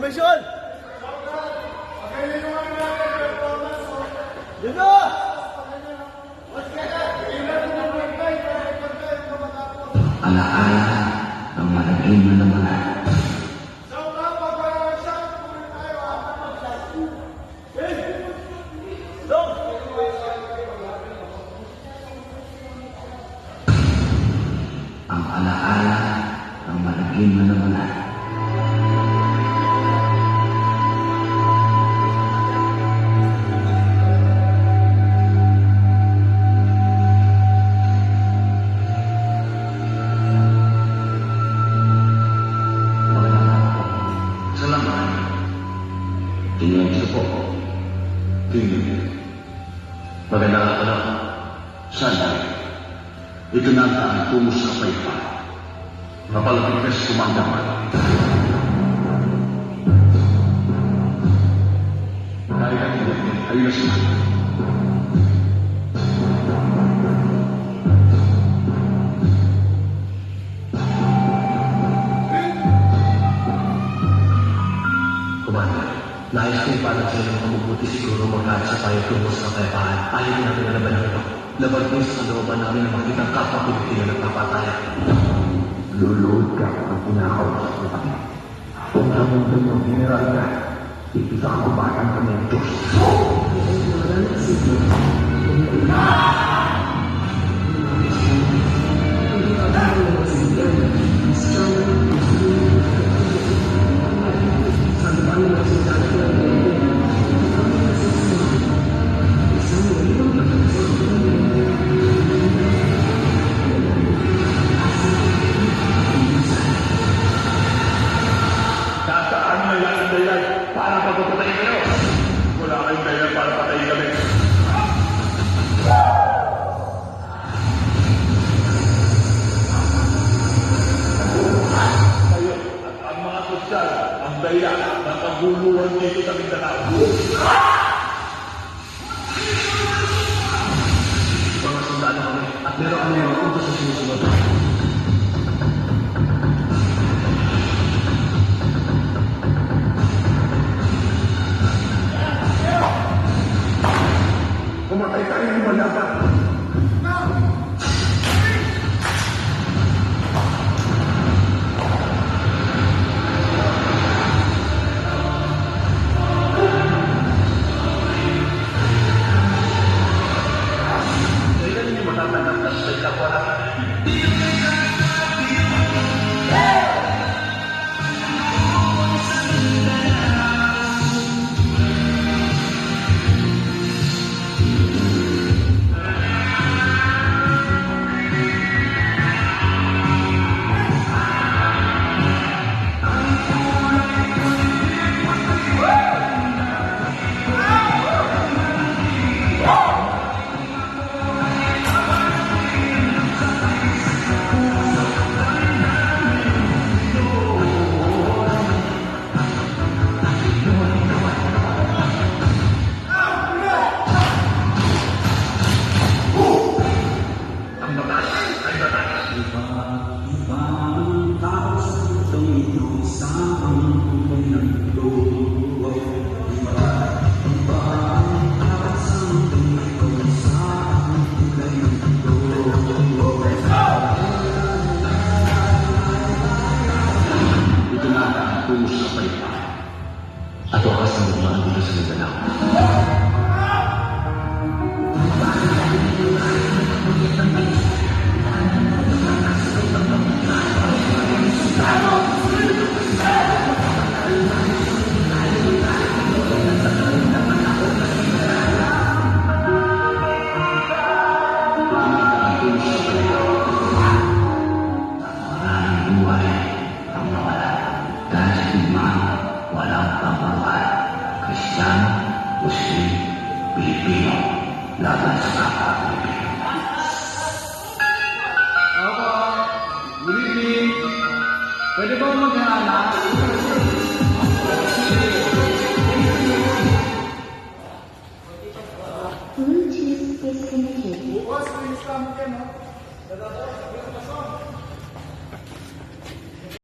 Formasyon! Dito! Alaala ng malagay mo na mga ang alaala ng malagay mo na mga Tingin po. Tingin. Magandang anak. Sana. Ito na ang daan tungo sa kapayapaan. Mapalapit ka sa kumandaman. Dahil ang hindi ay nasa nais kong paano sila ng mabubuti siguro magkano sa tayo tungo sa kapayapaan. Ayaw natin na laban ito. Laban ko sa kalooban namin na makita ang kapwa Pilipino nagpapataya. Luluod ka ang pinakaw sa kapatid. Kung namundo yung general ka, ipisa ang kubatang kami ang Diyos. Para pagpapatayin kayo. Wala kayong dahilan para patayin kami. Kayo at ang mga sosyal ang dahilan ng paguluhan dito sa Mindanao. Mga sundalo kami at meron kami mga punto sa sinusunod. Kumatay tayo ng malaban. Kailan niyo matatanggap na sa kapwa natin? At wakas ang dumaan dito sa Mindanao. Kristiyano, Muslim, Pilipino, laban sa kapwa Pilipino. Opo, good evening. Pwede ba mag-anak? Bluetooth disconnected. Bukas, may Islam ka, no?